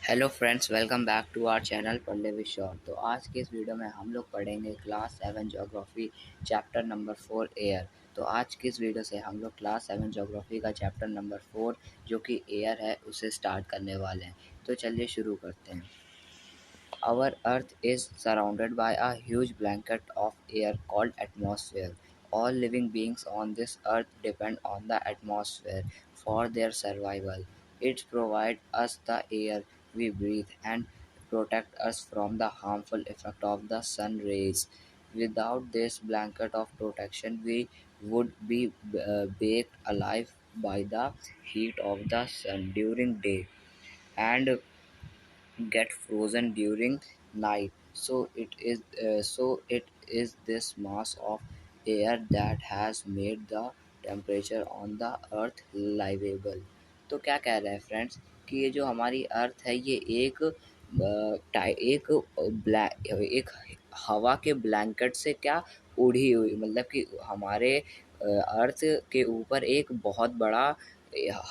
Hello friends, welcome back to our channel Padhle with short. तो आज के इस वीडियो में हम लोग पढ़ेंगे class 7 geography chapter number 4 air. तो आज की इस वीडियो से हम लोग क्लास 7 ज्योग्राफी का चैप्टर नंबर 4 जो कि एयर है उसे स्टार्ट करने वाले हैं। तो चलिए शुरू करते हैं। Our Earth is surrounded by a huge blanket of air called atmosphere. All living beings on this earth depend on the atmosphere for their survival. It provides us the air we breathe and protect us from the harmful effect of the sun rays. Without this blanket of protection, we would be baked alive by the heat of the sun during day and get frozen during night. So it is this mass of air that has made the temperature on the earth livable. तो क्या कह रहे हैं friends कि ये जो हमारी अर्थ है ये एक हवा के ब्लैंकेट से क्या उड़ी हुई, मतलब कि हमारे अर्थ के ऊपर एक बहुत बड़ा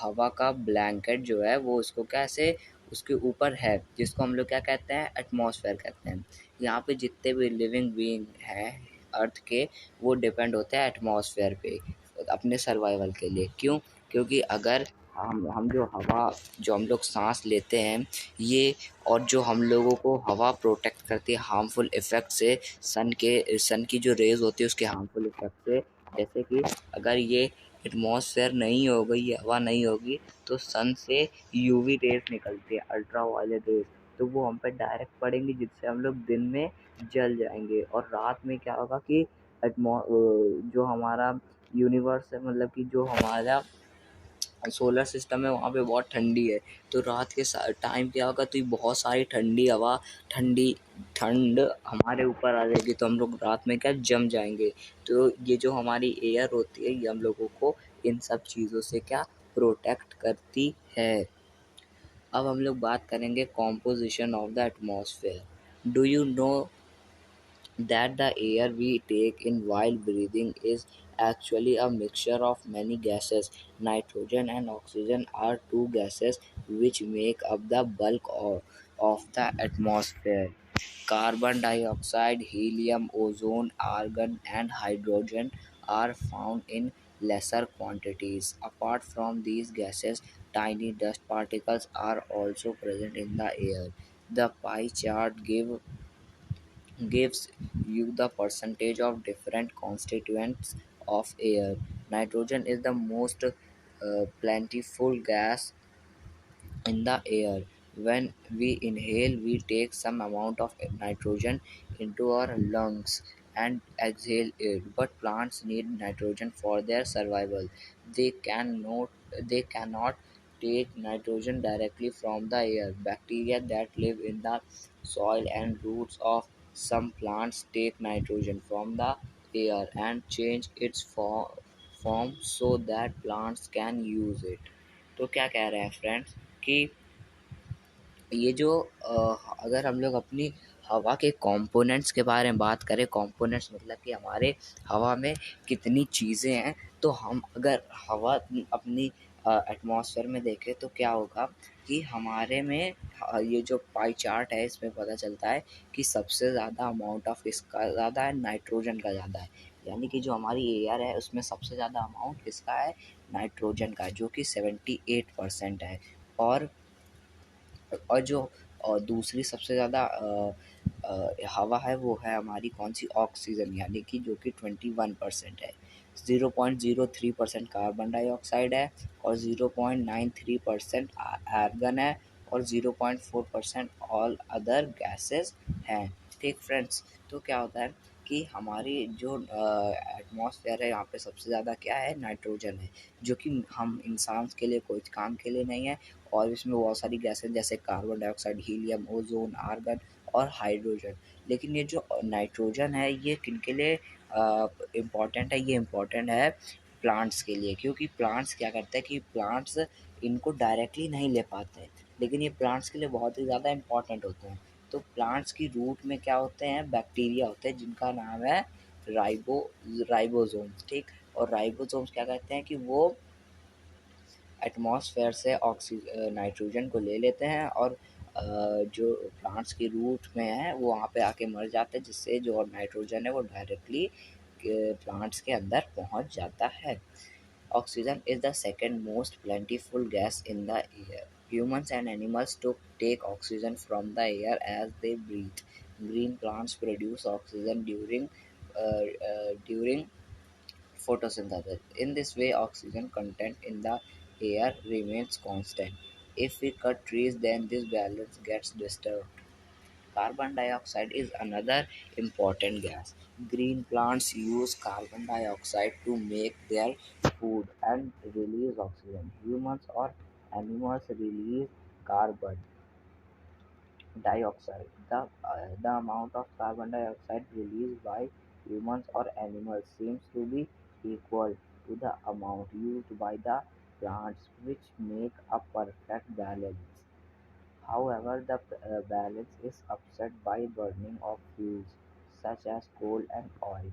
हवा का ब्लैंकेट जो है वो उसको कैसे उसके ऊपर है, जिसको हम लोग क्या कहते हैं, एटमॉस्फेयर कहते हैं। यहाँ पे जितने भी लिविंग बीइंग हैं अर्थ के वो डिपेंड होते हैं एटमॉस्फेयर पे अपने सर्वाइवल के लिए। क्यों? क्योंकि अगर हम जो हम लोग सांस लेते हैं ये, और जो हम लोगों को हवा प्रोटेक्ट करती है हार्मफुल इफ़ेक्ट से, सन की जो रेज होती है उसके हार्मफुल इफ़ेक्ट से। जैसे कि अगर ये एटमॉस्फेयर नहीं होगा, ये हवा नहीं होगी, तो सन से यूवी रेज निकलती है, अल्ट्रा वायलेट रेज, तो वो हम पे डायरेक्ट पड़ेंगी जिससे हम लोग दिन में जल जाएंगे। और रात में क्या होगा कि जो हमारा यूनिवर्स है, मतलब कि जो हमारा सोलर सिस्टम है वहाँ पे बहुत ठंडी है, तो रात के टाइम क्या होगा, तो ये बहुत सारी ठंडी हवा, ठंड हमारे ऊपर आ जाएगी, तो हम लोग रात में क्या जम जाएंगे। तो ये जो हमारी एयर होती है ये हम लोगों को इन सब चीज़ों से क्या प्रोटेक्ट करती है। अब हम लोग बात करेंगे composition of the atmosphere. Do you know that the air we take in while breathing is actually a mixture of many gases. Nitrogen and oxygen are two gases which make up the bulk of the atmosphere. Carbon dioxide, helium, ozone, argon, and hydrogen are found in lesser quantities. Apart from these gases, tiny dust particles are also present in the air. The pie chart gives you the percentage of different constituents of air. Nitrogen is the most plentiful gas in the air. When we inhale, we take some amount of nitrogen into our lungs and exhale it. But plants need nitrogen for their survival. They cannot they cannot take nitrogen directly from the air. Bacteria that live in the soil and roots of some plants take nitrogen from the air and change its form so that plants can use it. तो क्या कह रहे हैं friends कि ये जो अगर हम लोग अपनी हवा के कंपोनेंट्स के बारे में बात करें, कंपोनेंट्स मतलब कि हमारे हवा में कितनी चीज़ें हैं, तो हम अगर हवा अपनी एटमॉस्फेयर में देखें तो क्या होगा कि हमारे में ये जो पाई चार्ट है इसमें पता चलता है कि सबसे ज़्यादा अमाउंट ऑफ इसका ज़्यादा है, नाइट्रोजन का ज़्यादा है। यानी कि जो हमारी एयर है उसमें सबसे ज़्यादा अमाउंट किसका है, नाइट्रोजन का, जो कि 78% है। और जो दूसरी सबसे ज़्यादा हवा है वो है हमारी कौन सी, ऑक्सीजन, यानी कि जो कि 21% है। 0.03% कार्बन डाइऑक्साइड है और 0.93% आर्गन है और 0.4% ऑल अदर गैसेस हैं। ठीक फ्रेंड्स, तो क्या होता है कि हमारी जो एटमॉस्फेयर है यहाँ पे सबसे ज़्यादा क्या है, नाइट्रोजन है, जो कि हम इंसान के लिए कोई काम के लिए नहीं है। और इसमें बहुत सारी गैसें जैसे carbon dioxide, helium, ozone, argon और हाइड्रोजन। लेकिन ये जो नाइट्रोजन है ये किनके लिए इम्पॉर्टेंट है, ये इम्पॉर्टेंट है प्लांट्स के लिए, क्योंकि प्लांट्स क्या करते हैं कि प्लांट्स इनको डायरेक्टली नहीं ले पाते हैं, लेकिन ये प्लांट्स के लिए बहुत ही ज़्यादा इम्पॉर्टेंट होते हैं। तो प्लांट्स की रूट में क्या होते हैं, बैक्टीरिया होते हैं जिनका नाम है राइबोसोम्स। ठीक, और राइबोसोम्स क्या करते हैं कि वो एटमॉस्फेयर से नाइट्रोजन को ले लेते हैं और जो प्लांट्स की रूट में है वो वहाँ पे आके मर जाते हैं, जिससे जो नाइट्रोजन है वो डायरेक्टली प्लांट्स के अंदर पहुँच जाता है। Oxygen is the second most plentiful gas in the air. Humans and animals take oxygen from the air as they breathe. Green plants produce oxygen during photosynthesis. In this way, oxygen content in the air remains constant. If we cut trees, then this balance gets disturbed. Carbon dioxide is another important gas. Green plants use carbon dioxide to make their food and release oxygen. Humans or animals release carbon dioxide. The amount of carbon dioxide released by humans or animals seems to be equal to the amount used by the plants, which make a perfect balance. However, the balance is upset by burning of fuels such as coal and oil.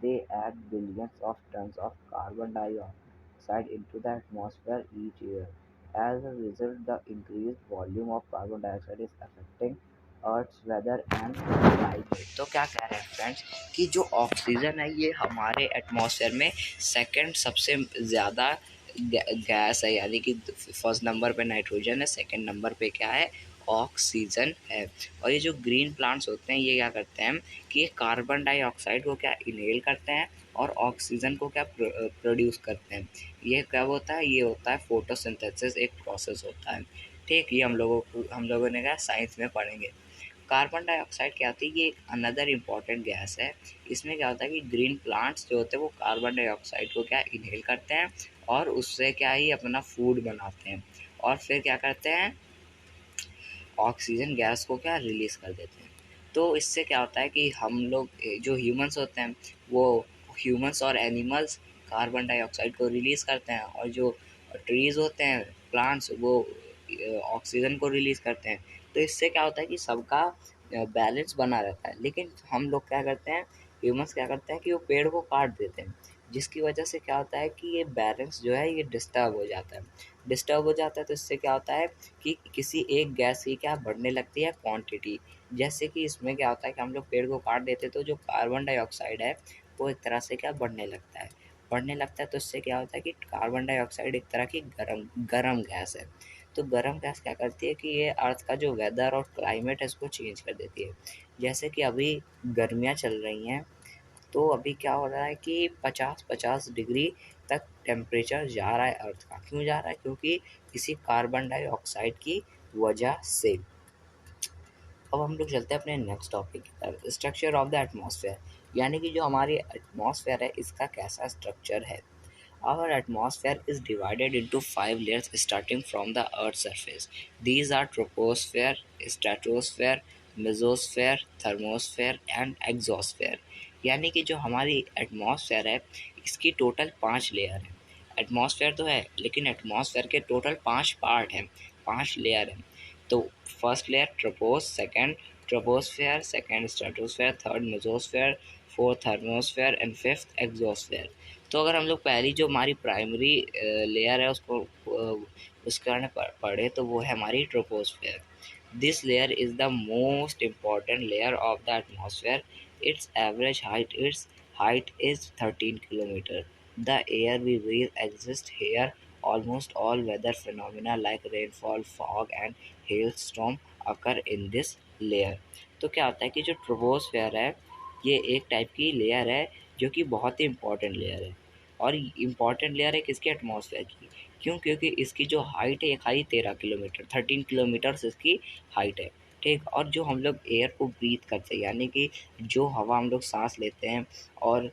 They add billions of tons of carbon dioxide into the atmosphere each year. As a result, the increased volume of carbon dioxide is affecting Earth's weather and climate. तो क्या कह रहे हैं friends कि जो oxygen है ये हमारे एटमॉस्फेयर में सेकंड सबसे ज़्यादा गैस है, यानी कि फर्स्ट नंबर पे नाइट्रोजन है, सेकंड नंबर पे क्या है, ऑक्सीजन है। और ये जो ग्रीन प्लांट्स होते हैं ये क्या करते हैं कि ये कार्बन डाइऑक्साइड को क्या इनहेल करते हैं और ऑक्सीजन को क्या प्रोड्यूस करते हैं। ये क्या होता है, ये होता है फोटोसिंथेसिस, एक प्रोसेस होता है। ठीक, ये हम लोगों ने क्या साइंस में पढ़ेंगे। कार्बन डाइऑक्साइड क्या होती है, ये एक अनदर इम्पॉर्टेंट गैस है। इसमें क्या होता है कि ग्रीन प्लांट्स जो होते हैं वो कार्बन डाइऑक्साइड को क्या इनहेल करते हैं और उससे क्या ही अपना फूड बनाते हैं और फिर क्या करते हैं, ऑक्सीजन गैस को क्या रिलीज़ कर देते हैं। तो इससे क्या होता है कि हम लोग जो ह्यूमंस होते हैं वो ह्यूमंस और एनिमल्स कार्बन डाइऑक्साइड को रिलीज़ करते हैं और जो ट्रीज़ होते हैं, प्लांट्स, वो ऑक्सीजन को रिलीज़ करते हैं। तो इससे क्या होता है कि सबका बैलेंस बना रहता है। लेकिन हम लोग क्या करते हैं, ह्यूमंस क्या करते हैं कि वो पेड़ को काट देते हैं, जिसकी वजह से क्या होता है कि ये बैलेंस जो है ये डिस्टर्ब हो जाता है। डिस्टर्ब हो जाता है तो इससे क्या होता है कि किसी एक गैस की क्या बढ़ने लगती है क्वांटिटी। जैसे कि इसमें क्या होता है कि हम लोग पेड़ को काट देते हैं तो जो कार्बन डाइऑक्साइड है वो एक तरह से क्या बढ़ने लगता है। तो इससे क्या होता है कि कार्बन डाइऑक्साइड एक तरह की गरम गरम गैस है। तो गरम गैस क्या करती है कि ये अर्थ का जो वेदर और क्लाइमेट है इसको चेंज कर देती है। जैसे कि अभी गर्मियाँ चल रही हैं तो अभी क्या हो रहा है कि 50-50 डिग्री तक टेम्परेचर जा रहा है अर्थ का। क्यों जा रहा है? क्योंकि इसी कार्बन डाइऑक्साइड की वजह से। अब हम लोग चलते हैं अपने नेक्स्ट टॉपिक की तरफ, स्ट्रक्चर ऑफ द एटमॉस्फेयर, यानी कि जो हमारी एटमॉस्फेयर है इसका कैसा स्ट्रक्चर है। Our atmosphere is divided into five layers starting from the Earth's surface. These are troposphere, stratosphere, mesosphere, thermosphere and exosphere. यानी कि जो हमारी एटमॉस्फेयर है इसकी टोटल 5 लेयर है। एटमॉस्फेयर तो है लेकिन एटमॉस्फेयर के टोटल 5 पार्ट हैं, 5 लेयर हैं। तो first layer troposphere, second stratosphere, third mesosphere, fourth thermosphere and fifth exosphere. तो अगर हम लोग पहली जो हमारी प्राइमरी लेयर है उसको उसके बारे में पढ़े तो वो है हमारी troposphere. This layer is the most important layer of the atmosphere. Its height is 13 kilometer. The air we breathe exists here. Almost all weather phenomena like rainfall, fog and hailstorm occur in this layer. तो क्या होता है कि जो troposphere है ये एक type की लेयर है जो कि बहुत ही इम्पोर्टेंट लेयर है। और इम्पॉर्टेंट लेयर है किसके, एटमॉस्फेयर की। क्यों? क्योंकि इसकी जो हाइट है ये खाली 13 किलोमीटर, 13 किलोमीटर्स इसकी हाइट है। ठीक, और जो हम लोग एयर को ब्रीथ करते हैं यानी कि जो हवा हम लोग सांस लेते हैं और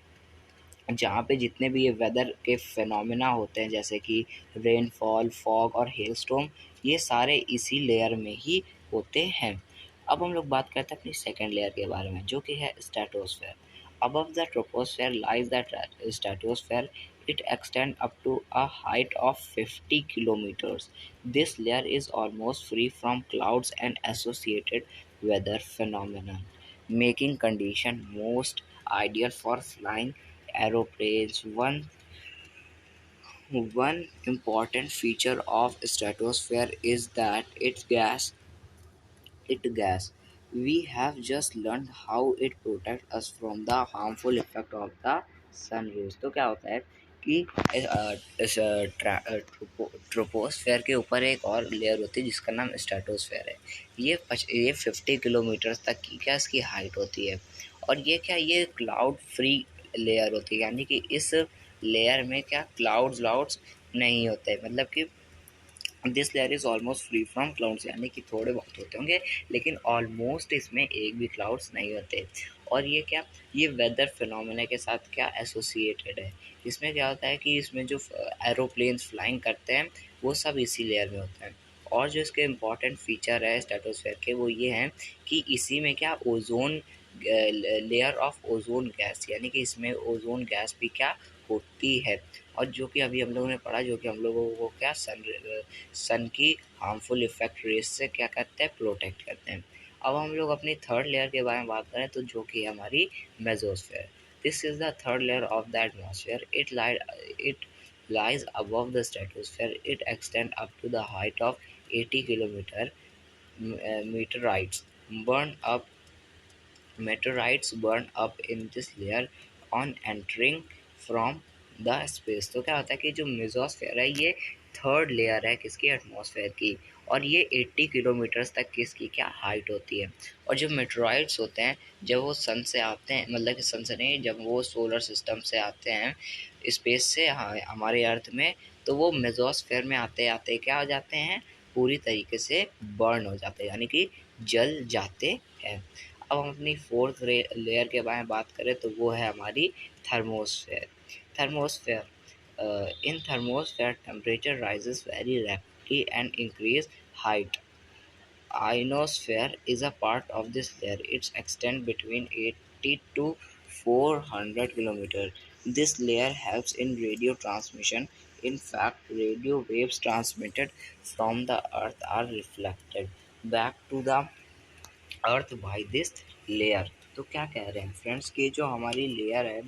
जहाँ पे जितने भी ये वेदर के फिनोमेना होते हैं जैसे कि रेनफॉल, फॉग और हेलस्टॉर्म, ये सारे इसी लेयर में ही होते हैं। अब हम लोग बात करते हैं अपनी सेकंड लेयर के बारे में जो कि है stratosphere. Above the troposphere lies the stratosphere. It extends up to a height of 50 kilometers. This layer is almost free from clouds and associated weather phenomena, making condition most ideal for flying aeroplanes. One important feature of stratosphere is that its gas it gas. We have just learned how it protects us from the harmful effect of the sun rays. तो क्या होता है कि इस troposphere के ऊपर एक और लेयर होती है जिसका नाम स्ट्रेटोस्फेयर है। ये 50 किलोमीटर तक की क्या इसकी हाइट होती है, और ये क्या ये क्लाउड फ्री लेयर होती है, यानी कि इस लेयर में क्या क्लाउड्स नहीं होते, मतलब कि this layer is almost free from clouds, यानी कि थोड़े बहुत होते होंगे लेकिन ऑलमोस्ट इसमें एक भी क्लाउड्स नहीं होते। और ये क्या ये वेदर फिनोमेना के साथ क्या एसोसिएटेड है। इसमें क्या होता है कि इसमें जो एरोप्लेन्स फ्लाइंग करते हैं वो सब इसी लेयर में होते हैं। और जो इसके इम्पॉर्टेंट फीचर है स्ट्रेटोस्फेयर के वो ये हैं कि इसी में क्या ozone layer of ozone gas, यानी कि इसमें ओजोन गैस भी क्या होती है। और जो कि अभी हम लोगों ने पढ़ा, जो कि हम लोगों को क्या सन की हार्मफुल इफेक्ट रेस से क्या करते हैं प्रोटेक्ट करते हैं। अब हम लोग अपनी थर्ड लेयर के बारे में बात करें तो जो कि हमारी mesosphere. This is the third layer of the atmosphere. It lies above the stratosphere. It extends up to the height of 80 kilometer. Meteorites burn up Meteorites burn up in this layer on entering from the space। तो क्या होता है कि जो mesosphere है ये third layer है किसकी एटमॉस्फेयर की, और ये 80 किलोमीटर्स तक की इसकी क्या हाइट होती है। और जो मेटेरॉइड्स होते हैं जब वो सन से आते हैं, मतलब कि सन से नहीं, जब वो सोलर सिस्टम से आते हैं स्पेस से हमारे अर्थ में, तो वो मेसोस्फेयर में आते आते क्या हो जाते हैं पूरी तरीके से बर्न हो जाते हैं, यानी कि जल जाते हैं। अब हम अपनी फोर्थ लेयर के बारे में बात करें तो वो है हमारी thermosphere. Thermosphere in thermosphere temperature rises very rapidly and increase height. Ionosphere is a part of this layer. Its extent between 80 to 400 kilometers. This layer helps in radio transmission. In fact, radio waves transmitted from the Earth are reflected back to the earth by this layer. तो क्या कह रहे हैं friends कि जो हमारी layer है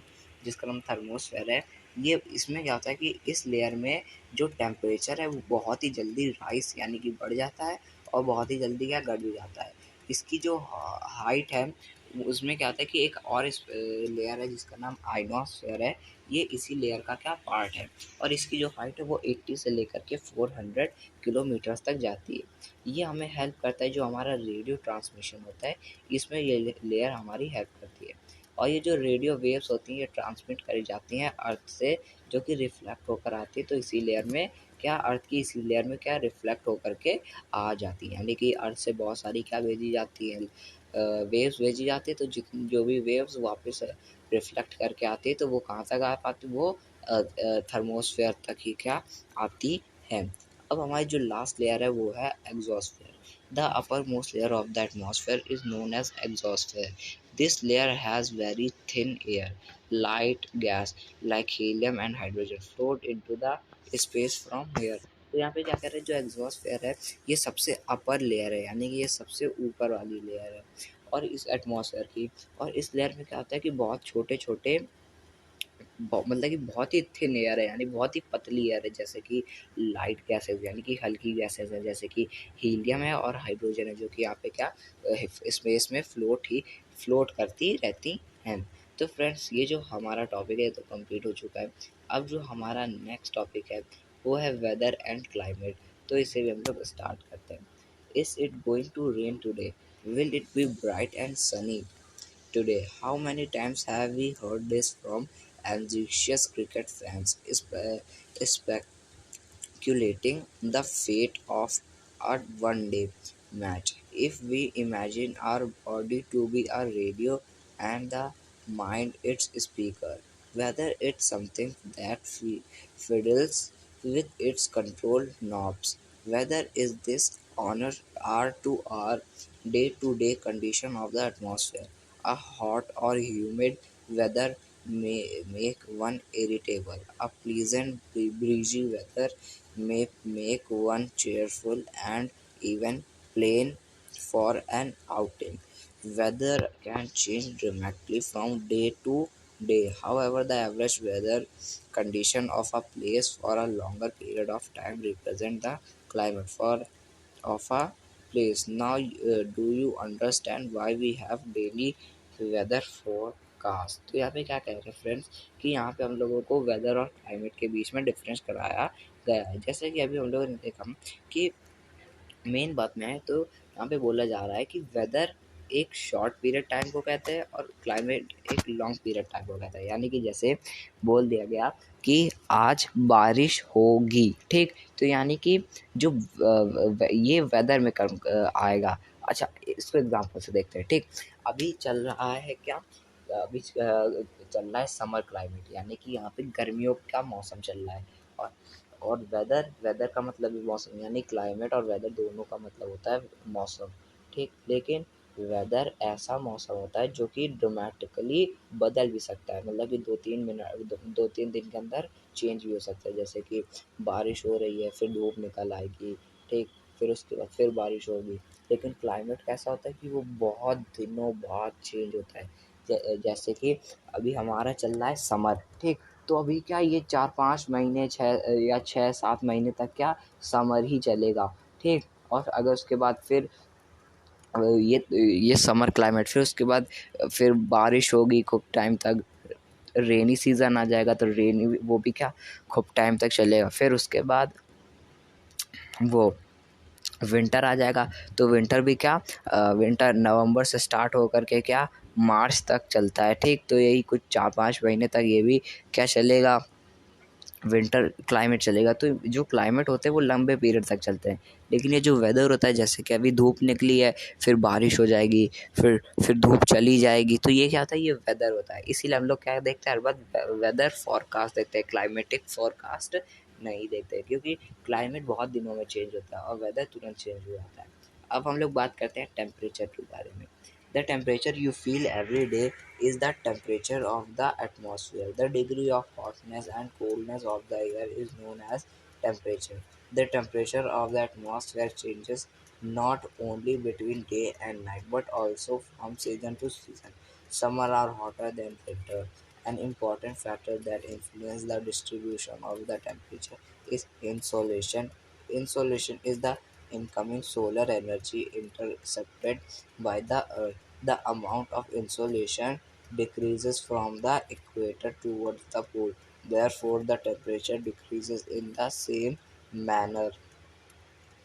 जिसका नाम थर्मोस्फेयर है, ये इसमें क्या होता है कि इस लेयर में जो टेम्परेचर है वो बहुत ही जल्दी राइस यानी कि बढ़ जाता है और बहुत ही जल्दी क्या घट भी जाता है। इसकी जो हाइट है उसमें क्या होता है कि एक और इस लेयर है जिसका नाम आइनोस्फेयर है, ये इसी लेयर का क्या पार्ट है, और इसकी जो हाइट है वो 80 से लेकर के 400 किलोमीटर्स तक जाती है। ये हमें हेल्प करता है, जो हमारा रेडियो ट्रांसमिशन होता है इसमें ये लेयर हमारी हेल्प करती है। और ये जो रेडियो वेव्स होती हैं ये ट्रांसमिट करी जाती हैं अर्थ से, जो कि रिफ्लेक्ट होकर आती है, तो इसी लेयर में क्या अर्थ की इसी लेयर में क्या रिफ्लेक्ट होकर के आ जाती है, यानी कि अर्थ से बहुत सारी क्या भेजी जाती है वेव्स भेजी जाती है। तो जितनी जो भी वेव्स वापस रिफ्लेक्ट करके आती है तो वो कहाँ तक आ पाती, वो थर्मोस्फेयर तक ही क्या आती है। अब हमारी जो लास्ट लेयर है वो है exosphere. The upper most layer of the atmosphere is known as exosphere. This layer has very thin air, light gas like helium and hydrogen float into the space from here. तो यहाँ पे क्या कह रहे हैं, जो एग्जॉस्फेयर है ये सबसे अपर लेयर है, यानी कि ये सबसे ऊपर वाली लेयर है और इस एटमॉस्फेयर की। और इस लेयर में क्या होता है कि बहुत छोटे छोटे मतलब कि बहुत ही थिन एयर है, यानी बहुत ही पतली एयर है, जैसे कि लाइट गैसेस यानी कि हल्की गैसेस है, जैसे कि हीलियम है और हाइड्रोजन है, जो कि यहाँ पे क्या स्पेस में फ्लोट करती रहती हैं। तो फ्रेंड्स ये जो हमारा टॉपिक है तो कंप्लीट हो चुका है। अब जो हमारा नेक्स्ट टॉपिक है वो है वेदर एंड क्लाइमेट। तो इसे भी हम लोग स्टार्ट करते हैं। Is it going to rain today? Will it be bright and sunny today? How many times have we heard this from anxious cricket fans, speculating the fate of a one-day match? If we imagine our body to be a radio and the mind its speaker, whether it's something that fiddles with its control knobs, whether is this honor hour to hour, day to day condition of the atmosphere. A hot or humid weather may make one irritable. A pleasant breezy weather may make one cheerful and even plan for an outing. Weather can change dramatically from day to day. However, the average weather condition of a place for a longer period of time represent the climate for of a place. Now, do you understand why we have daily weather forecast? तो यहाँ पे क्या कह रहे हैं friends कि यहाँ पे हम लोगों को वेदर और क्लाइमेट के बीच में डिफरेंस कराया गया है। जैसे कि अभी हम लोगों ने देखा कि मेन बात में है तो यहाँ पे बोला जा रहा है कि वेदर एक शॉर्ट पीरियड टाइम को कहते हैं और क्लाइमेट एक लॉन्ग पीरियड टाइम को कहता है। यानी कि जैसे बोल दिया गया कि आज बारिश होगी, ठीक, तो यानी कि जो ये वेदर में आएगा। अच्छा, इसको एग्जाम्पल से देखते हैं। ठीक, अभी चल रहा है क्या, अभी चल रहा है समर क्लाइमेट, यानी कि यहाँ पे गर्मियों का मौसम चल रहा है। और वेदर वेदर का मतलब भी मौसम, यानी क्लाइमेट और वेदर दोनों का मतलब होता है मौसम। ठीक, लेकिन वेदर ऐसा मौसम होता है जो कि ड्रामेटिकली बदल भी सकता है, मतलब कि 2-3 दिन के अंदर चेंज भी हो सकता है। जैसे कि बारिश हो रही है, फिर धूप निकल आएगी, ठीक, फिर उसके बाद फिर बारिश होगी। लेकिन क्लाइमेट कैसा होता है कि वो बहुत दिनों बाद चेंज होता है। जैसे कि अभी हमारा चल रहा है समर, ठीक, तो अभी क्या ये 4-5 महीने 6 या 7 महीने तक क्या समर ही चलेगा, ठीक। और अगर उसके बाद फिर ये समर क्लाइमेट, फिर उसके बाद फिर बारिश होगी खूब टाइम तक, रेनी सीज़न आ जाएगा तो रेनी वो भी क्या खूब टाइम तक चलेगा। फिर उसके बाद वो विंटर आ जाएगा, तो विंटर भी क्या विंटर नवंबर से स्टार्ट होकर के क्या मार्च तक चलता है, ठीक। तो यही कुछ 4-5 महीने तक ये भी क्या चलेगा, विंटर क्लाइमेट चलेगा। तो जो क्लाइमेट होते हैं वो लंबे पीरियड तक चलते हैं। लेकिन ये जो वेदर होता है, जैसे कि अभी धूप निकली है, फिर बारिश हो जाएगी, फिर धूप चली जाएगी, तो ये क्या होता है, ये वेदर होता है। इसीलिए हम लोग क्या देखते हैं, हर बार वेदर फोरकास्ट देखते हैं, क्लाइमेटिक फोरकास्ट नहीं देखते, क्योंकि क्लाइमेट बहुत दिनों में चेंज होता है और वेदर तुरंत चेंज हो जाता है। अब हम लोग बात करते हैं टेम्परेचर के बारे में। The temperature you feel every day is the temperature of the atmosphere. The degree of hotness and coolness of the air is known as temperature. The temperature of the atmosphere changes not only between day and night but also from season to season. Summer are hotter than winter. An important factor that influences the distribution of the temperature is insolation. Insolation is the incoming solar energy intercepted by the earth. The amount of insolation decreases from the equator towards the pole. Therefore, the temperature decreases in the same manner.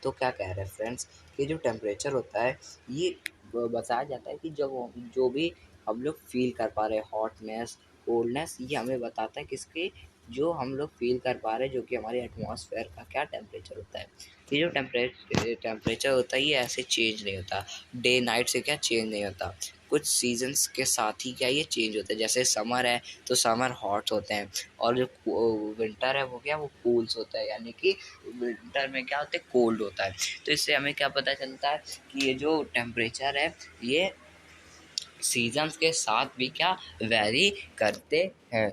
तो क्या कह रहे हैं friends कि जो temperature होता है ये बताया जाता है कि जब जो भी हम लोग फील कर पा रहे हैं हॉटनेस कोल्डनेस, ये हमें बताता है किसके जो हम लोग फील कर पा रहे हैं, जो कि हमारे एटमॉस्फेयर का क्या टेम्परेचर होता है। ये जो टेम्परेचर होता है ये ऐसे चेंज नहीं होता, डे नाइट से क्या चेंज नहीं होता, कुछ सीजन्स के साथ ही क्या ये चेंज होता है। जैसे समर है तो समर हॉट होते हैं, और जो विंटर है वो क्या वो कूल्स होता है, यानी कि विंटर में क्या होता है कोल्ड होता है। तो इससे हमें क्या पता चलता है कि ये जो टेम्परेचर है ये सीजन्स के साथ भी क्या वेरी करते हैं।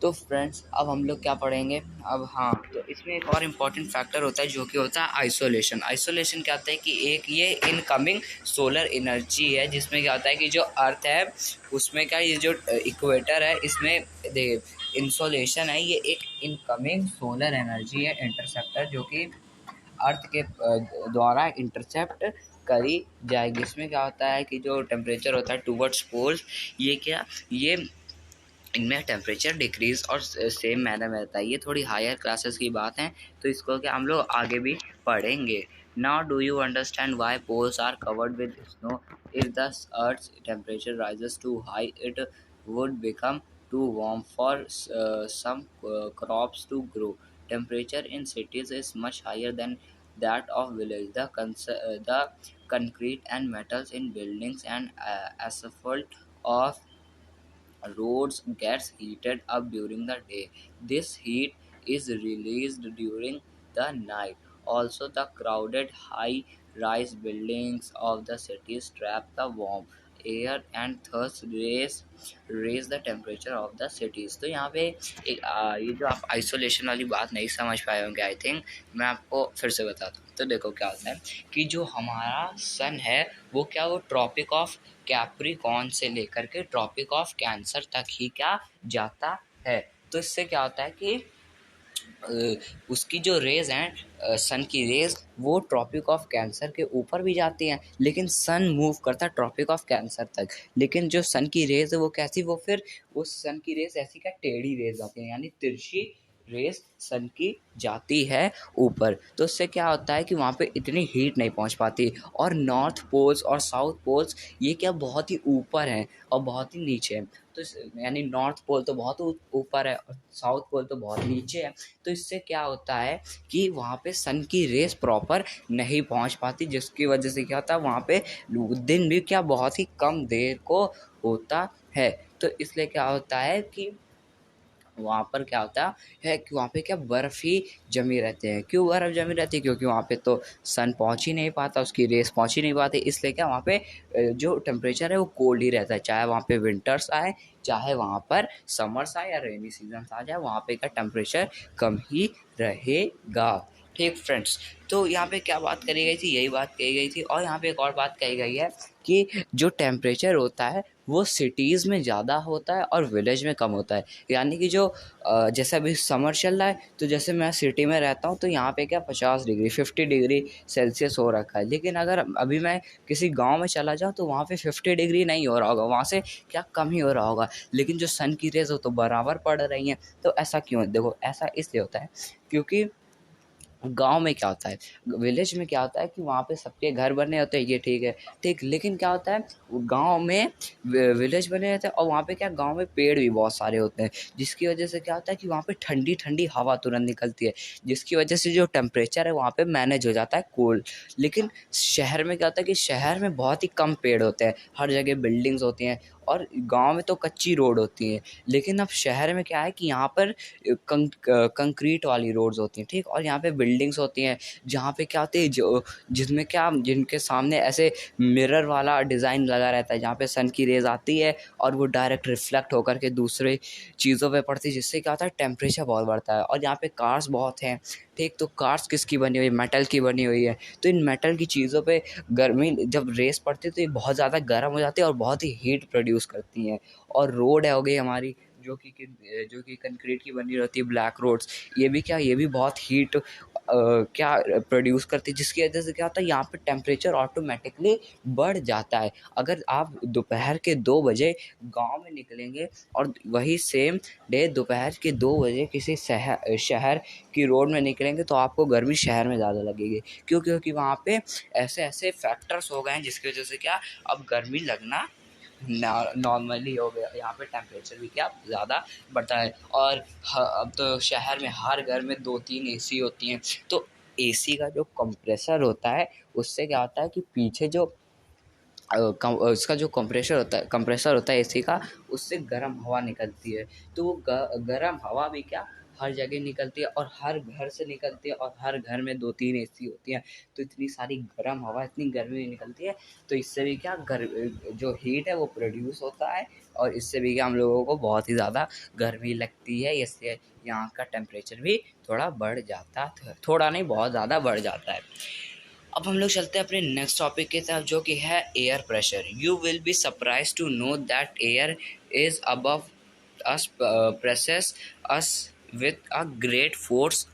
तो फ्रेंड्स अब हम लोग क्या पढ़ेंगे अब, हाँ, तो इसमें एक और इम्पॉर्टेंट फैक्टर होता है जो कि होता है आइसोलेशन। आइसोलेशन क्या होता है कि एक ये इनकमिंग सोलर एनर्जी है, जिसमें क्या होता है कि जो अर्थ है उसमें क्या ये जो इक्वेटर है इसमें इंसोलेशन है, ये एक इनकमिंग सोलर एनर्जी है इंटरसेप्टर, जो कि अर्थ के द्वारा इंटरसेप्ट करी जाएगी। इसमें क्या होता है कि जो टेम्परेचर होता है टूवर्ड्स पोल्स, ये क्या ये इनमें टेम्परेचर डिक्रीज और सेम मैनर में रहता है। ये थोड़ी हायर क्लासेस की बात है, तो इसको क्या हम लोग आगे भी पढ़ेंगे। Now do you understand why poles are covered with snow? If the earth's temperature rises too high it would become too warm for some crops to grow. Temperature in cities is much higher than that of village. The concrete and metals in buildings and asphalt of roads gets heated up during the day. This heat is released during the night. Also, the crowded high-rise buildings of the cities trap the warm air and thus raise the temperature of the cities. तो यहाँ पे ये जो आप isolation वाली बात नहीं समझ पाए होंगे, आई थिंक मैं आपको फिर से बताता हूँ। तो देखो क्या होता है कि जो हमारा सन है वो क्या वो ट्रॉपिक ऑफ कैप्रिकॉर्न से लेकर के ट्रॉपिक ऑफ कैंसर तक ही क्या जाता है। तो इससे क्या होता है कि उसकी जो रेज हैं सन की रेज, वो ट्रॉपिक ऑफ कैंसर के ऊपर भी जाती हैं, लेकिन सन मूव करता है ट्रॉपिक ऑफ कैंसर तक। लेकिन जो सन की रेज है वो कैसी, वो फिर वो सन की रेज ऐसी क्या टेढ़ी रेज आती है, यानी तिरछी रेस सन की जाती है ऊपर। तो उससे क्या होता है कि वहाँ पे इतनी हीट नहीं पहुँच पाती। और नॉर्थ पोल्स और साउथ पोल्स ये क्या बहुत ही ऊपर हैं और बहुत ही नीचे हैं। तो यानी नॉर्थ पोल तो बहुत ऊपर है और साउथ पोल तो बहुत नीचे है। तो इससे क्या होता है कि वहाँ पे सन की रेस प्रॉपर नहीं पहुँच पाती, जिसकी वजह से क्या होता है वहाँ पे दिन भी क्या बहुत ही कम देर को होता है। तो इसलिए क्या होता है कि वहाँ पर क्या होता है कि वहाँ पे क्या बर्फ़ ही जमी रहते हैं। क्यों बर्फ़ जमी रहती है? क्योंकि वहाँ पे तो सन पहुँच ही नहीं पाता, उसकी रेस पहुँच ही नहीं पाती। इसलिए क्या वहाँ पे जो टेम्परेचर है वो कोल्ड ही रहता है। चाहे वहाँ पे विंटर्स आए, चाहे वहाँ पर समर्स आए या रेनी सीजन्स आ जाए, वहाँ पे का टेम्परेचर कम ही रहेगा। ठीक फ्रेंड्स, तो यहाँ पे क्या बात करी गई थी, यही बात कही गई थी। और यहाँ पे एक और बात कही गई है कि जो टेम्परेचर होता है वो सिटीज़ में ज़्यादा होता है और विलेज में कम होता है। यानी कि जो जैसे अभी समर चल रहा है, तो जैसे मैं सिटी में रहता हूँ तो यहाँ पे क्या 50 डिग्री 50 डिग्री सेल्सियस हो रखा है। लेकिन अगर अभी मैं किसी गांव में चला जाऊँ तो वहाँ पे 50 डिग्री नहीं हो रहा होगा, वहाँ से क्या कम ही हो रहा होगा। लेकिन जो सन की रेज हो तो बराबर पड़ रही हैं। तो ऐसा क्यों है? देखो, ऐसा इसलिए होता है क्योंकि गाँव में क्या होता है, विलेज में क्या होता है कि वहाँ पे सबके घर बने होते हैं, ये ठीक है, ठीक। लेकिन क्या होता है गाँव में विलेज बने रहते हैं और वहाँ पे क्या गाँव में पेड़ भी बहुत सारे होते हैं, जिसकी वजह से क्या होता है कि वहाँ पे ठंडी ठंडी हवा तुरंत निकलती है, जिसकी वजह से जो टेम्परेचर है वहाँ पे मैनेज हो जाता है कोल्ड। लेकिन शहर में क्या होता है कि शहर में बहुत ही कम पेड़ होते हैं, हर जगह बिल्डिंग्स होती हैं और गाँव में तो कच्ची रोड होती है। लेकिन अब शहर में क्या है कि यहाँ पर कंक्रीट वाली रोड्स होती हैं, ठीक। और यहाँ पे बिल्डिंग्स होती हैं जहाँ पे क्या होती है जो जिसमें क्या जिनके सामने ऐसे मिरर वाला डिज़ाइन लगा रहता है, जहाँ पे सन की रेज आती है और वो डायरेक्ट रिफ्लेक्ट होकर के दूसरे चीज़ों पे पड़ती है, जिससे क्या होता है टेम्परेचर बहुत बढ़ता है। और यहाँ पे कार्स बहुत हैं, ठीक। तो कार्स किसकी बनी हुई है? मेटल की बनी हुई है। तो इन मेटल की चीज़ों पे गर्मी जब रेस पड़ती है तो ये बहुत ज़्यादा गर्म हो जाती है और बहुत ही हीट प्रोड्यूस करती हैं। और रोड है हो गई हमारी जो कि कंक्रीट की बनी रहती है, ब्लैक रोड्स, ये भी बहुत हीट क्या प्रोड्यूस करती है, जिसकी वजह से क्या होता है यहाँ पे टेम्परेचर ऑटोमेटिकली बढ़ जाता है। अगर आप दोपहर के 2 बजे गांव में निकलेंगे और वही सेम डे दोपहर के 2 बजे किसी शहर की रोड में निकलेंगे तो आपको गर्मी शहर में ज़्यादा लगेगी। क्यों? क्योंकि वहाँ पे ऐसे ऐसे फैक्टर्स हो गए हैं जिसकी वजह से क्या अब गर्मी लगना नॉर्मली हो गया। यहाँ पे टेम्परेचर भी क्या ज़्यादा बढ़ता है। और अब तो शहर में हर घर में 2-3 एसी होती हैं। तो एसी का जो कंप्रेसर होता है उससे क्या होता है कि पीछे जो उसका जो कंप्रेसर होता है एसी का, उससे गर्म हवा निकलती है। तो वो गर्म हवा भी क्या हर जगह निकलती है और हर घर से निकलती है और हर घर में 2-3 एसी होती हैं। तो इतनी सारी गर्म हवा, इतनी गर्मी निकलती है, तो इससे भी क्या जो हीट है वो प्रोड्यूस होता है और इससे भी क्या हम लोगों को बहुत ही ज़्यादा गर्मी लगती है। इससे यहाँ का टेम्परेचर भी थोड़ा बढ़ जाता है, थोड़ा नहीं बहुत ज़्यादा बढ़ जाता है। अब हम लोग चलते हैं अपने नेक्स्ट टॉपिक की तरफ, जो कि है air pressure. You will be surprise to know that air is above us presses us with a great force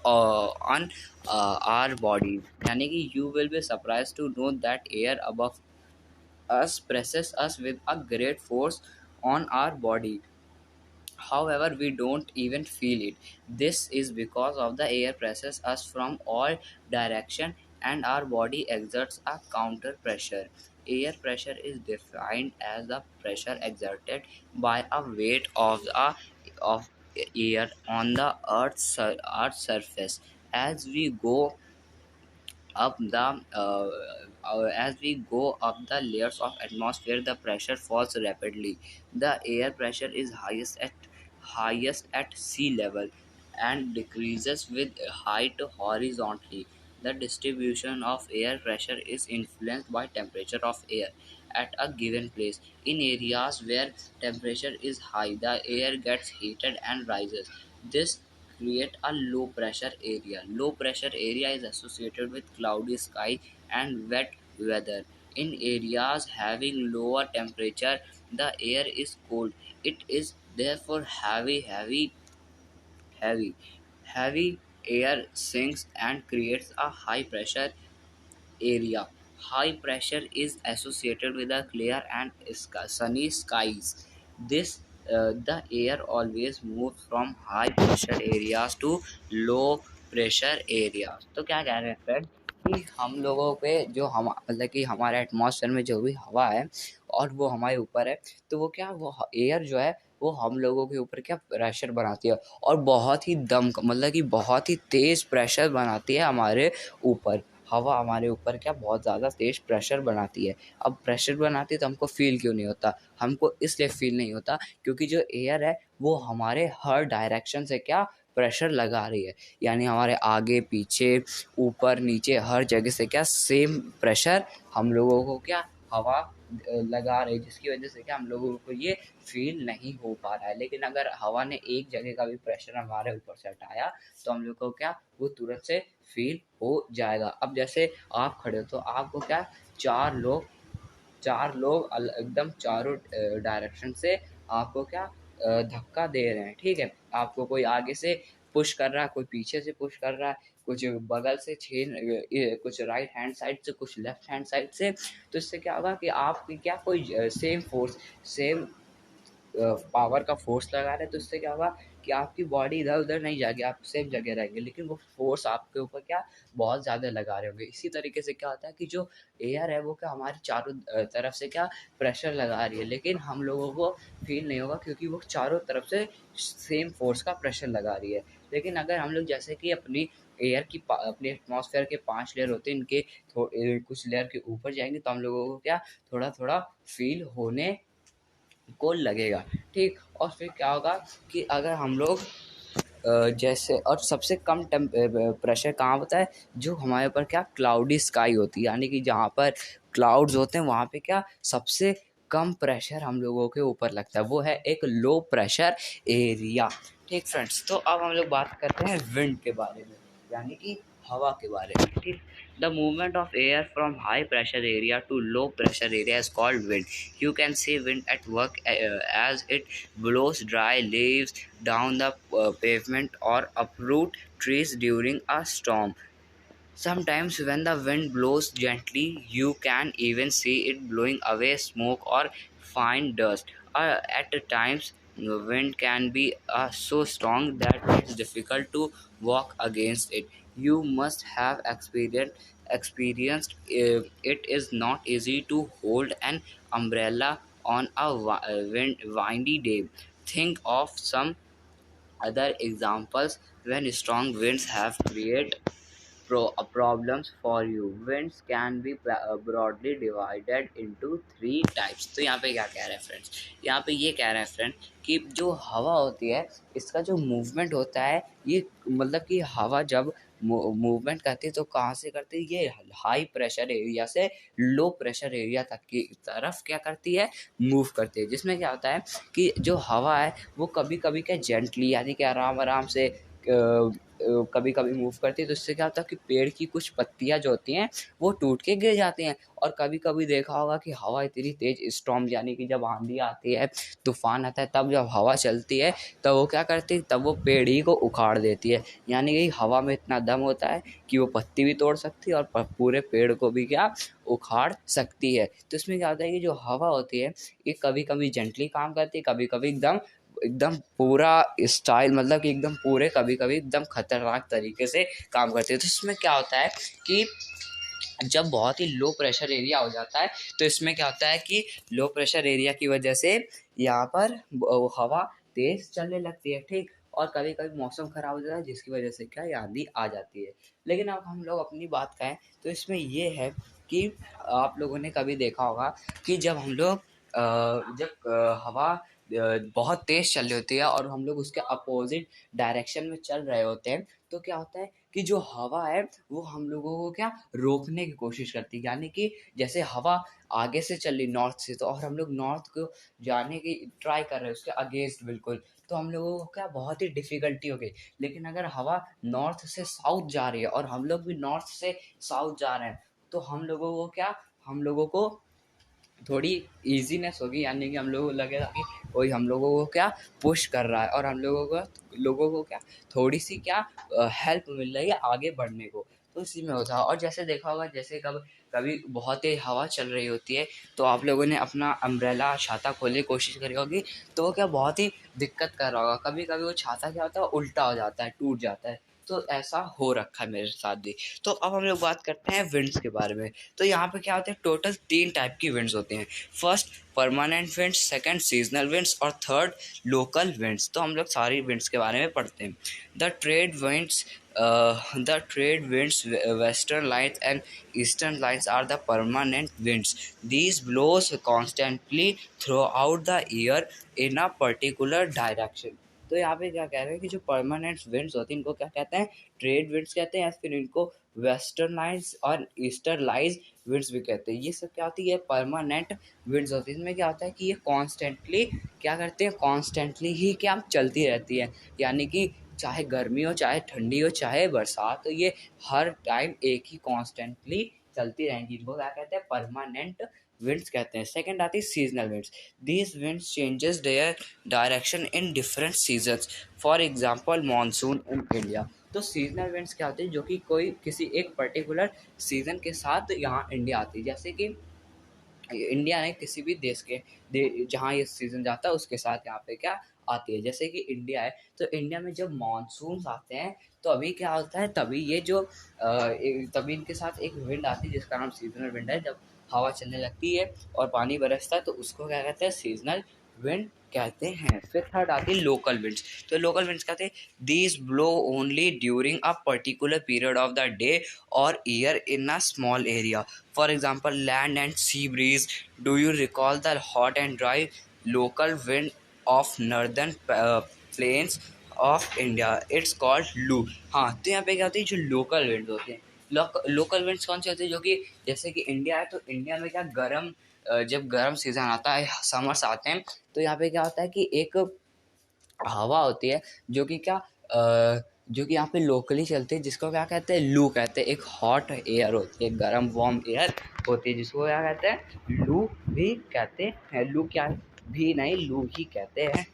on our body. यानी कि you will be surprise to know that air above us presses us with a great force on our body. However, we don't even feel it. This is because of the air presses us from all direction and our body exerts a counter pressure. Air pressure is defined as the pressure exerted by a weight of air on the earth's surface. As we go up the as we go up the layers of atmosphere, the pressure falls rapidly. The air pressure is highest at sea level and decreases with height horizontally. The distribution of air pressure is influenced by temperature of air at a given place. In areas where temperature is high, the air gets heated and rises. This create a low pressure area. Low pressure area is associated with cloudy sky and wet weather. In areas having lower temperature, the air is cold. It is therefore heavy, heavy air sinks and creates a high pressure area. High pressure is associated with a clear and sunny skies. This the air always moves from high pressure areas to low pressure area. तो क्या कह रहे हैं friend कि हम लोगों पे जो हम मतलब कि हमारे एटमॉस्फेयर में जो भी हवा है और वो हमारे ऊपर है, तो वो क्या वो एयर जो है वो हम लोगों के ऊपर क्या प्रेशर बनाती है और बहुत ही मतलब कि बहुत ही तेज़ प्रेशर बनाती है हमारे ऊपर। हवा हमारे ऊपर क्या बहुत ज़्यादा तेज़ प्रेशर बनाती है। अब प्रेशर बनाती है तो हमको फ़ील क्यों नहीं होता? हमको इसलिए फ़ील नहीं होता क्योंकि जो एयर है वो हमारे हर डायरेक्शन से क्या प्रेशर लगा रही है। यानी हमारे आगे पीछे ऊपर नीचे हर जगह से क्या सेम प्रेशर हम लोगों को क्या हवा लगा रही है, जिसकी वजह से क्या हम लोगों को ये फील नहीं हो पा रहा है। लेकिन अगर हवा ने एक जगह का भी प्रेशर हमारे ऊपर से हटाया तो हम लोग को क्या वो तुरंत से फील हो जाएगा। अब जैसे आप खड़े हो तो आपको क्या चार लोग एकदम चारों डायरेक्शन से आपको क्या धक्का दे रहे हैं, ठीक है। आपको कोई आगे से पुश कर रहा है, कोई पीछे से पुश कर रहा है, कुछ बगल से कुछ राइट हैंड साइड से, कुछ लेफ्ट हैंड साइड से। तो इससे क्या होगा कि आपकी क्या कोई सेम फोर्स सेम पावर का फोर्स लगा रहे हैं। तो इससे क्या होगा कि आपकी बॉडी इधर उधर नहीं जाएगी, आप सेम जगह रहेंगे, लेकिन वो फोर्स आपके ऊपर क्या बहुत ज़्यादा लगा रहे होंगे। इसी तरीके से क्या होता है कि जो एयर है वो क्या हमारे चारों तरफ से क्या प्रेशर लगा रही है, लेकिन हम लोगों को फील नहीं होगा क्योंकि वो चारों तरफ से सेम फोर्स का प्रेशर लगा रही है। लेकिन अगर हम लोग जैसे कि अपने एटमॉस्फेयर के 5 लेयर होते हैं, इनके कुछ लेयर के ऊपर जाएंगे तो हम लोगों को क्या थोड़ा थोड़ा फील होने को लगेगा, ठीक। और फिर क्या होगा कि अगर हम लोग जैसे और सबसे कम प्रेशर कहाँ होता है? जो हमारे ऊपर क्या क्लाउडी स्काई होती है, यानी कि जहाँ पर क्लाउड्स होते हैं वहाँ पे क्या सबसे कम प्रेशर हम लोगों के ऊपर लगता है, वो है एक लो प्रेशर एरिया, ठीक फ्रेंड्स। तो अब हम लोग बात करते हैं विंड के बारे में, यानी कि हवा के बारे में, ठीक। The movement of air from high pressure area to low pressure area is called wind. You can see wind at work as it blows dry leaves down the pavement or uproot trees during a storm. Sometimes, when the wind blows gently, you can even see it blowing away smoke or fine dust. At times, the wind can be so strong that it's difficult to walk against it. You must have experienced it is not easy to hold an umbrella on a windy day. Think of some other examples when strong winds have created problems for you. Winds can be broadly divided into 3 types। तो यहाँ पे क्या कह रहे हैं friends? यहाँ पे ये कह रहे हैं फ्रेंड कि जो हवा होती है इसका जो मूवमेंट होता है, ये मतलब कि हवा जब मूवमेंट करती है तो कहाँ से करती है? ये हाई प्रेशर एरिया से लो प्रेशर एरिया तक की तरफ क्या करती है? मूव करती है। जिसमें क्या होता है कि जो हवा है वो कभी कभी क्या जेंटली यानी कि आराम आराम से कभी कभी मूव करती है। तो इससे क्या होता है कि पेड़ की कुछ पत्तियां जो होती हैं वो टूट के गिर जाती हैं। और कभी कभी देखा होगा कि हवा इतनी तेज स्टॉर्म यानी कि जब आंधी आती है, तूफान आता है, तब जब हवा चलती है तब वो क्या करती है, तब वो पेड़ ही को उखाड़ देती है। यानी कि हवा में इतना दम होता है कि वो पत्ती भी तोड़ सकती है और पूरे पेड़ को भी क्या उखाड़ सकती है। तो इसमें क्या होता है कि जो हवा होती है ये कभी कभी जेंटली काम करती है, कभी कभी एकदम एकदम पूरा स्टाइल मतलब कि एकदम पूरे कभी कभी एकदम खतरनाक तरीके से काम करती है। तो इसमें क्या होता है कि जब बहुत ही लो प्रेशर एरिया हो जाता है तो इसमें क्या होता है कि लो प्रेशर एरिया की वजह से यहाँ पर हवा तेज चलने लगती है, ठीक। और कभी कभी मौसम खराब हो जाता है जिसकी वजह से क्या आंधी आ जाती है। लेकिन अब हम लोग अपनी बात करें तो इसमें ये है कि आप लोगों ने कभी देखा होगा कि जब हम लोग जब हवा बहुत तेज चल रही होती है और हम लोग उसके अपोजिट डायरेक्शन में चल रहे होते हैं, तो क्या होता है कि जो हवा है वो हम लोगों को क्या रोकने की कोशिश करती है। यानी कि जैसे हवा आगे से चल रही नॉर्थ से, तो और हम लोग नॉर्थ को जाने की ट्राई कर रहे हैं उसके अगेंस्ट बिल्कुल, तो हम लोगों को क्या बहुत ही डिफिकल्टी हो गई। लेकिन अगर हवा नॉर्थ से साउथ जा रही है और हम लोग भी नॉर्थ से साउथ जा रहे हैं, तो हम लोगों को क्या हम लोगों को थोड़ी ईजीनेस होगी, यानी कि हम लोगों को लगेगा कि कोई हम लोगों को क्या पुश कर रहा है, और हम लोगों को क्या थोड़ी सी क्या हेल्प मिल रही है आगे बढ़ने को। तो इसी में होता है। और जैसे देखा होगा, जैसे कभी बहुत तेज हवा चल रही होती है, तो आप लोगों ने अपना अम्ब्रेला छाता खोलने की कोशिश करी होगी, तो वो क्या बहुत ही दिक्कत कर रहा होगा। कभी कभी वो छाता क्या होता है, उल्टा हो जाता है, टूट जाता है। तो ऐसा हो रखा है मेरे साथ भी। तो अब हम लोग बात करते हैं विंड्स के बारे में। तो यहाँ पे क्या होते हैं, टोटल 3 टाइप की विंड्स होती हैं। First permanent winds, second seasonal winds, और थर्ड लोकल विंड्स। तो हम लोग सारी विंड्स के बारे में पढ़ते हैं। The trade winds, western lights and eastern lights are the permanent winds. These blows constantly throughout the year in a particular direction. तो यहाँ पे क्या कह रहे हैं कि जो परमानेंट विंड्स होती हैं इनको क्या कहते हैं, ट्रेड विंड्स कहते हैं, या फिर इनको वेस्टर्न लाइट्स और ईस्टर्न लाइट्स विंड्स भी कहते हैं। ये सब क्या होती है, परमानेंट विंड्स होती है। इसमें क्या होता है कि ये कॉन्स्टेंटली क्या करते हैं, कॉन्स्टेंटली ही क्या चलती रहती है। यानी कि चाहे गर्मी हो, चाहे ठंडी हो, चाहे बरसात, तो ये हर टाइम एक ही कॉन्स्टेंटली चलती रहेंगी। इनको क्या कहते हैं, परमानेंट विंड्स कहते हैं। सेकंड आती है seasonal winds. These winds changes their direction in different seasons, for example monsoon in India. तो सीजनल विंड्स क्या होते हैं, जो कि कोई किसी एक पर्टिकुलर सीजन के साथ यहाँ इंडिया आती है। जैसे कि इंडिया ने किसी भी देश के जहाँ ये सीजन जाता है उसके साथ यहाँ पे क्या आती है। जैसे कि इंडिया है, तो इंडिया में जब मानसून आते हैं, तो अभी क्या होता है, तभी ये जो तभी इनके साथ एक विंड आती है जिसका नाम सीजनल विंड है। जब हवा चलने लगती है और पानी बरसता है, तो उसको क्या कहते हैं, सीजनल विंड कहते हैं। फिर थर्ड आती है लोकल विंड्स। तो लोकल विंड्स कहते हैं, these blow only during a particular period of the day और year in a small area. For example, land and sea breeze. Do you recall the hot and dry local wind of northern plains of India? It's called लू। हाँ, तो यहाँ पे क्या होती है, जो लोकल विंड होते हैं, लोकल विंड्स कौन से होते हैं, जो कि जैसे कि इंडिया है, तो इंडिया में क्या जब गर्म सीजन आता है, समर्स आते हैं, तो यहाँ पे क्या होता है कि एक हवा होती है जो कि जो कि यहाँ पे लोकली चलती है, जिसको क्या कहते हैं, लू कहते हैं। एक हॉट एयर होती है, गर्म वार्म एयर होती है, जिसको क्या कहते हैं, लू भी कहते हैं। लू क्या भी नहीं, लू ही कहते हैं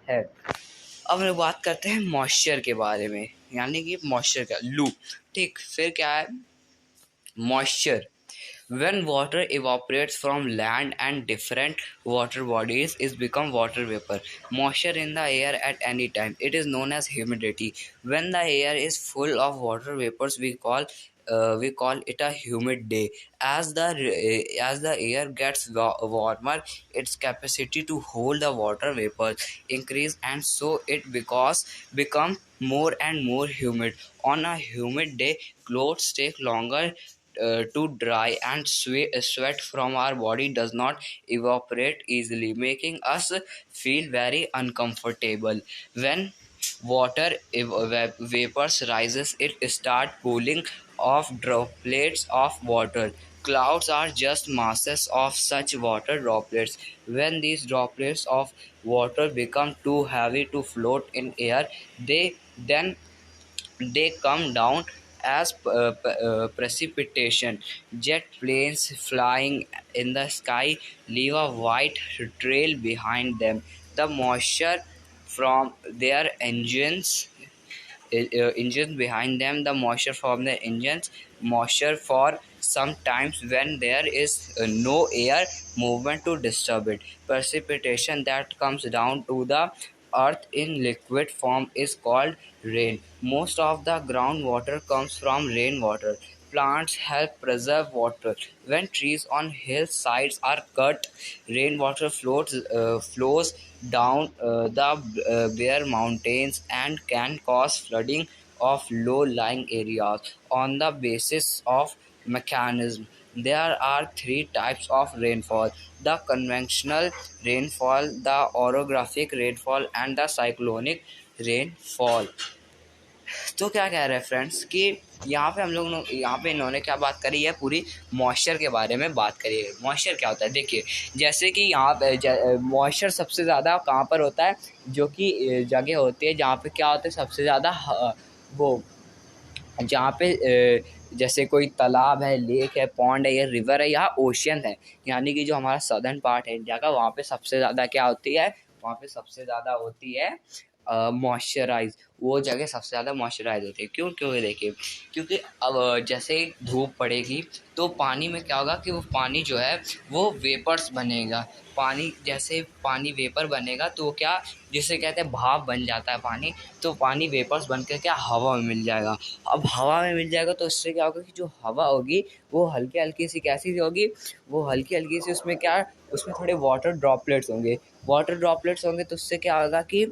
है। अब हम बात करते हैं मॉइस्चर के बारे में, यानी कि मॉइस्चर का लू। ठीक, फिर क्या है moisture? When water evaporates from land and different water bodies is become water vapor. Moisture in the air at any time. It is known as humidity. When the air is full of water vapors, we call it a humid day. As the air gets warmer, its capacity to hold the water vapors increase, and so it become more and more humid. On a humid day, clothes take longer to dry, and sweat from our body does not evaporate easily, making us feel very uncomfortable. When water vapors rises, it start cooling off droplets of water. Clouds are just masses of such water droplets. When these droplets of water become too heavy to float in air, then they come down as precipitation. Jet planes flying in the sky leave a white trail behind them. The moisture from their engines behind them, the moisture from the engines, moisture for sometimes when there is no air movement to disturb it. Precipitation that comes down to the earth in liquid form is called rain. Most of the groundwater comes from rainwater. Plants help preserve water. When trees on hillsides are cut, rainwater flows down the bare mountains and can cause flooding of low-lying areas. On the basis of mechanism, there are 3 types of rainfall: the conventional rainfall, the orographic rainfall, and the cyclonic rainfall. तो क्या कह रहे हैं friends कि यहाँ पे इन्होंने क्या बात करी है, पूरी मॉइस्चर के बारे में बात करी है। मॉइस्चर क्या होता है, देखिए, जैसे कि यहाँ पे मॉइस्चर सबसे ज़्यादा कहाँ पर होता है, जो कि जगह होती है जहाँ पे क्या होता है सबसे ज़्यादा वो, जहाँ पे जैसे कोई तालाब है, लेक है, पॉन्ड है या रिवर है या ओशियन है, यानी कि जो हमारा सदर्न पार्ट है इंडिया का, वहाँ पे सबसे ज़्यादा क्या होती है, वहाँ पे सबसे ज़्यादा होती है मॉइस्चराइज। वो जगह सबसे ज़्यादा मॉइस्चराइज होती है। क्यों? क्योंकि देखिए, क्योंकि अब जैसे धूप पड़ेगी तो पानी में क्या होगा कि वो पानी जो है वो वेपर्स बनेगा। पानी जैसे पानी वेपर बनेगा तो वो क्या, जिसे कहते हैं भाप बन जाता है पानी, तो पानी वेपर्स बनकर क्या हवा में मिल जाएगा। अब हवा में मिल जाएगा तो इससे क्या होगा कि जो हवा होगी वो हल्की हल्की सी कैसी होगी, वो हल्की हल्की सी, उसमें क्या, उसमें थोड़े वाटर ड्रॉपलेट्स होंगे। वाटर ड्रॉपलेट्स होंगे तो उससे क्या होगा कि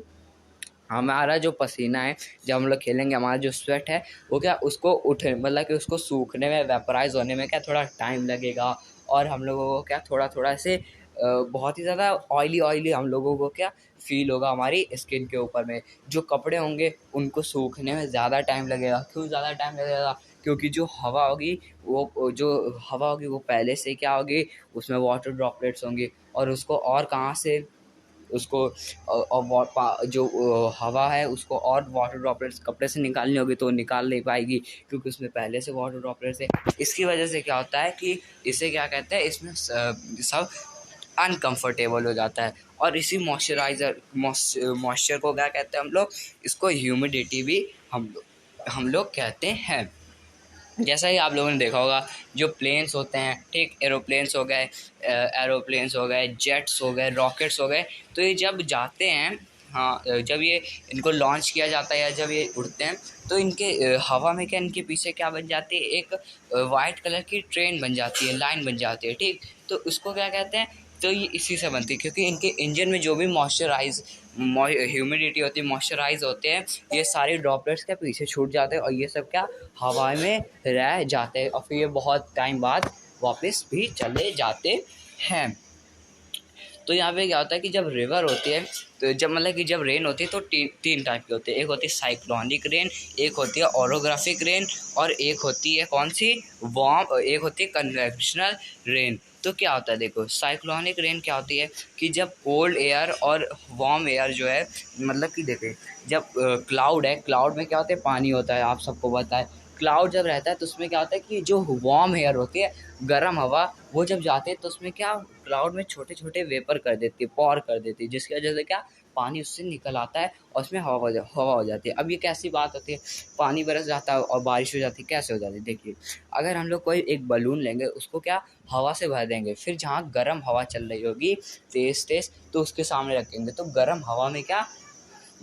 हमारा जो पसीना है, जब हम लोग खेलेंगे, हमारा जो स्वेट है वो क्या, उसको उठे मतलब कि उसको सूखने में, वेपराइज होने में क्या थोड़ा टाइम लगेगा। और हम लोगों को क्या थोड़ा थोड़ा ऐसे बहुत ही ज़्यादा ऑयली ऑयली हम लोगों को क्या फील होगा हमारी स्किन के ऊपर में। जो कपड़े होंगे उनको सूखने में ज़्यादा टाइम लगेगा। क्यों ज़्यादा टाइम लगेगा? क्योंकि जो हवा होगी वो पहले से क्या होगी, उसमें वाटर ड्रॉपलेट्स होंगे, और उसको और कहाँ से, उसको जो हवा है उसको और वाटर ड्रॉपलेट्स कपड़े से निकालनी होगी तो निकाल नहीं पाएगी, क्योंकि उसमें पहले से वाटर ड्रॉपलेट्स है। इसकी वजह से क्या होता है कि इसे क्या कहते हैं, इसमें सब अनकंफर्टेबल हो जाता है। और इसी मॉइस्चर को क्या कहते हैं हम लोग, इसको ह्यूमिडिटी भी हम लोग कहते हैं। जैसा ही आप लोगों ने देखा होगा, जो प्लेन्स होते हैं, ठीक, एरोप्लेन्स हो गए, जेट्स हो गए, रॉकेट्स हो गए, तो ये जब जाते हैं, हाँ, जब ये इनको लॉन्च किया जाता है या जब ये उड़ते हैं तो इनके हवा में क्या, इनके पीछे क्या बन जाती है, एक वाइट कलर की ट्रेन बन जाती है, लाइन बन जाती है, ठीक। तो उसको क्या कहते हैं, तो ये इसी से बनती है, क्योंकि इनके इंजन में जो भी ह्यूमिडिटी होती है, मॉइस्चराइज होते हैं, ये सारे ड्रॉपलेट्स के पीछे छूट जाते हैं और ये सब क्या हवा में रह जाते हैं, और फिर ये बहुत टाइम बाद वापस भी चले जाते हैं। तो यहाँ पे क्या होता है कि जब रिवर होती है, तो जब मतलब कि जब रेन होती है तो तीन टाइप की होती है। एक होती है साइक्लोनिक रेन, एक होती है ओरोग्राफिक रेन, और एक होती है कौन सी, एक होती है कन्वेक्शनल रेन। तो क्या होता है, देखो, साइक्लोनिक रेन क्या होती है कि जब कोल्ड एयर और वार्म एयर जो है, मतलब कि देखिए, जब क्लाउड है, क्लाउड में क्या होता है, पानी होता है, आप सबको पता है। क्लाउड जब रहता है तो उसमें क्या होता है कि जो वार्म एयर होती है, गर्म हवा, वो जब जाते हैं तो उसमें क्या, क्लाउड में छोटे छोटे वेपर कर देती है, पॉर कर देती है, जिसकी वजह से क्या पानी उससे निकल आता है और उसमें हवा हो जाती है। अब ये कैसी बात होती है, पानी बरस जाता है और बारिश हो जाती है, कैसे हो जाती है? देखिए, अगर हम लोग कोई एक बलून लेंगे, उसको क्या हवा से भर देंगे, फिर जहाँ गर्म हवा चल रही होगी तेज तेज, तो उसके सामने रखेंगे, तो गर्म हवा में क्या,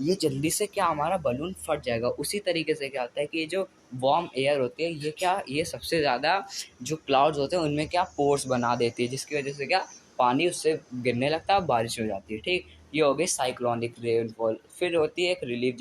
ये जल्दी से क्या हमारा बलून फट जाएगा। उसी तरीके से क्या होता है कि ये जो वार्म एयर होती है, ये क्या, ये सबसे ज़्यादा जो क्लाउड्स होते हैं उनमें क्या पोर्स बना देती है, जिसकी वजह से क्या पानी उससे गिरने लगता है, बारिश हो जाती है, ठीक। ये हो गई साइक्लोनिक रेनफॉल। फिर होती है एक रिलीफ,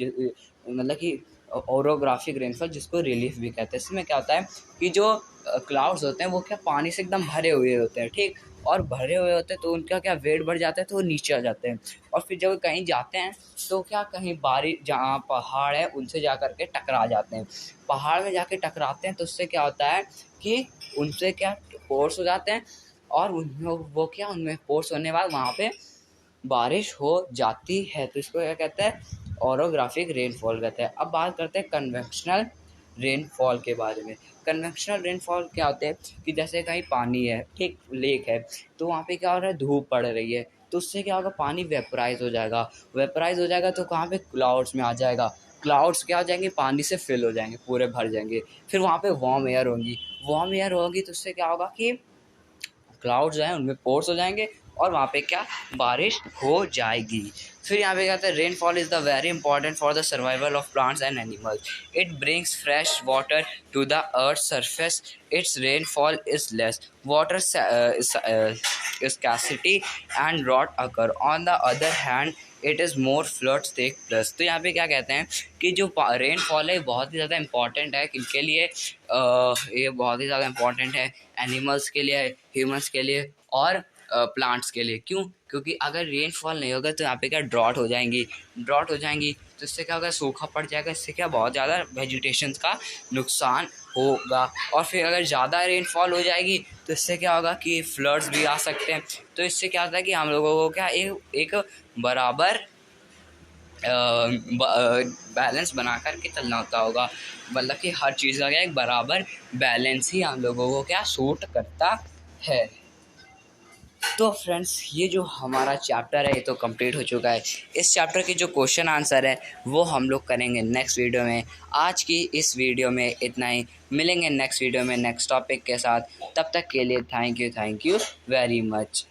मतलब कि ओरोग्राफिक रेनफॉल, जिसको रिलीफ भी कहते हैं। इसमें क्या होता है कि जो क्लाउड्स होते हैं वो क्या पानी से एकदम भरे हुए होते हैं, ठीक, और भरे हुए होते हैं तो उनका क्या वेट बढ़ जाता है तो वो नीचे आ जाते हैं। और फिर जब कहीं जाते हैं तो क्या, कहीं बारिश, जहाँ पहाड़ है उनसे जा कर के टकरा जाते हैं। पहाड़ में जाके टकराते हैं तो उससे क्या होता है कि उनसे क्या फोर्स हो जाते हैं, और उनमें फोर्स होने के बाद वहाँ पे बारिश हो जाती है। तो इसको क्या कहते हैं, ओरोग्राफिक रेनफॉल कहते हैं। अब बात करते हैं कन्वेक्शनल रेनफॉल के बारे में। कन्वेक्शनल रेनफॉल क्या होते हैं कि जैसे कहीं पानी है, ठीक, लेक है, तो वहाँ पे क्या हो रहा है, धूप पड़ रही है, तो उससे क्या होगा, पानी वेपराइज हो जाएगा। वेपराइज हो जाएगा तो कहाँ पे, क्लाउड्स में आ जाएगा। क्लाउड्स क्या हो जाएंगे, पानी से फिल हो जाएंगे, पूरे भर जाएंगे। फिर वहाँ पे वार्म एयर होंगी, वार्म एयर होगी तो उससे क्या होगा कि क्लाउड्स जो हैं उनमें पोर्स हो जाएंगे और वहाँ पे क्या बारिश हो जाएगी। फिर यहाँ पे कहते हैं rainfall is the very important for the survival of plants and animals. It brings fresh water to the earth surface. Its rainfall is less water scarcity and drought occur. On the other hand, it is more floods take place. तो यहाँ पे क्या कहते हैं कि जो rainfall है बहुत ही ज़्यादा इंपॉर्टेंट है किनके लिए, ये बहुत ही ज़्यादा इंपॉर्टेंट है एनिमल्स के लिए, ह्यूमंस के लिए और प्लांट्स के लिए। क्यों? क्योंकि अगर रेनफॉल नहीं होगा तो यहाँ पे क्या ड्रॉट हो जाएंगी, तो इससे क्या होगा, सूखा पड़ जाएगा, इससे क्या बहुत ज़्यादा वेजिटेशन का नुकसान होगा। और फिर अगर ज़्यादा रेनफॉल हो जाएगी तो इससे क्या होगा कि फ्लड्स भी आ सकते हैं। तो इससे क्या होता है कि हम लोगों को क्या एक बराबर बैलेंस बना कर के चलना होता होगा, मतलब कि हर चीज़ का क्या एक बराबर बैलेंस ही हम लोगों को क्या सूट करता है। तो फ्रेंड्स, ये जो हमारा चैप्टर है ये तो कंप्लीट हो चुका है। इस चैप्टर के जो क्वेश्चन आंसर है वो हम लोग करेंगे नेक्स्ट वीडियो में। आज की इस वीडियो में इतना ही, मिलेंगे नेक्स्ट वीडियो में नेक्स्ट टॉपिक के साथ। तब तक के लिए थैंक यू वेरी मच।